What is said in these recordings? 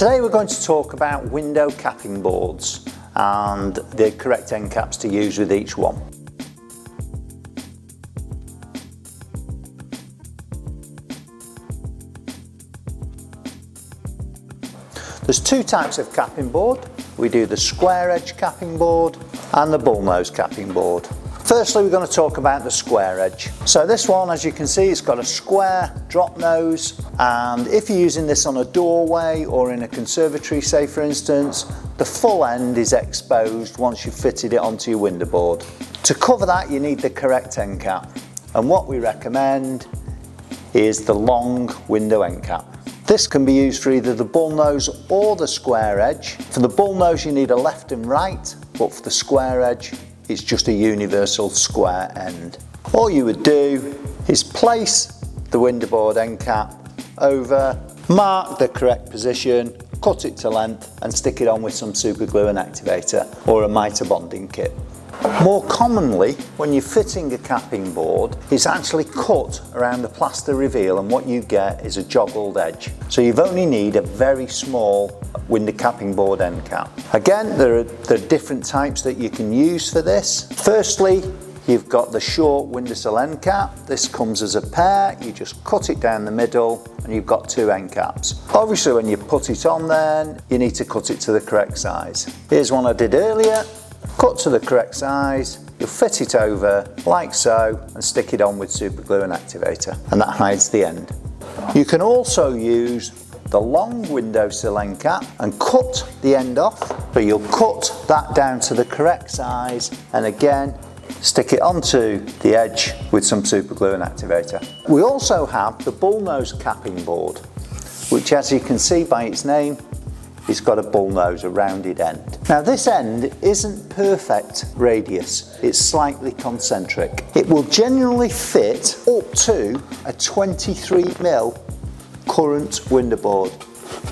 Today we're going to talk about window capping boards and the correct end caps to use with each one. There's two types of capping board. We do the square edge capping board and the bullnose capping board. Firstly, we're going to talk about the square edge. So this one, as you can see, it's got a square drop nose, and if you're using this on a doorway or in a conservatory, say for instance, the full end is exposed once you've fitted it onto your window board. To cover that, you need the correct end cap, and what we recommend is the long window end cap. This can be used for either the bullnose or the square edge. For the bullnose you need a left and right, but for the square edge it's just a universal square end. All you would do is place the window board end cap over, mark the correct position, cut it to length and stick it on with some super glue and activator or a mitre bonding kit. More commonly, when you're fitting a capping board, it's actually cut around the plaster reveal, and what you get is a joggled edge. So you've only need a very small window capping board end cap. Again, there are different types that you can use for this. Firstly, you've got the short windowsill end cap. This comes as a pair. You just cut it down the middle and you've got two end caps. Obviously, when you put it on then, you need to cut it to the correct size. Here's one I did earlier. Cut to the correct size, you'll fit it over like so and stick it on with super glue and activator, and that hides the end. You can also use the long windowsill end cap and cut the end off, but you'll cut that down to the correct size and again stick it onto the edge with some super glue and activator. We also have the bullnose capping board, which, as you can see by its name, it's got a bullnose, a rounded end. Now this end isn't perfect radius, it's slightly concentric. It will generally fit up to a 23mm current window board.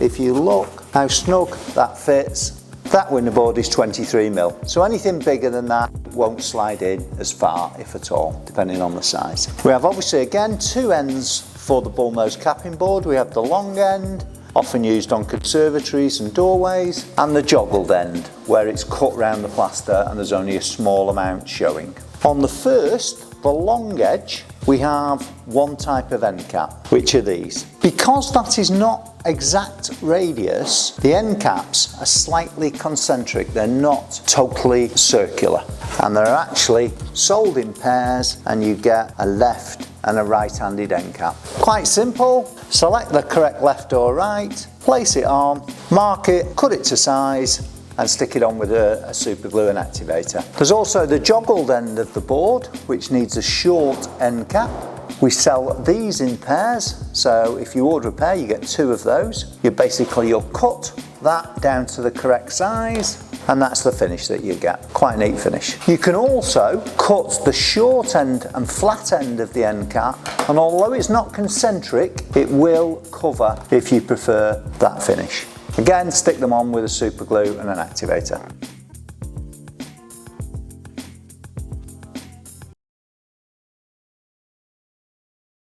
If you look how snug that fits, that window board is 23mm. So anything bigger than that won't slide in as far, if at all, depending on the size. We have obviously again two ends for the bullnose capping board. We have the long end, often used on conservatories and doorways, and the joggled end, where it's cut round the plaster and there's only a small amount showing. On the first, the long edge, we have one type of end cap, which are these. Because that is not exact radius, the end caps are slightly concentric, they're not totally circular, and they're actually sold in pairs, and you get a left and a right-handed end cap. Quite simple. Select the correct left or right, place it on, mark it, cut it to size and stick it on with a super glue and activator. There's also the joggled end of the board, which needs a short end cap. We sell these in pairs, so if you order a pair you get two of those. You'll cut that down to the correct size, and that's the finish that you get. Quite a neat finish. You can also cut the short end and flat end of the end cap, and although it's not concentric, it will cover if you prefer that finish. Again, stick them on with a super glue and an activator.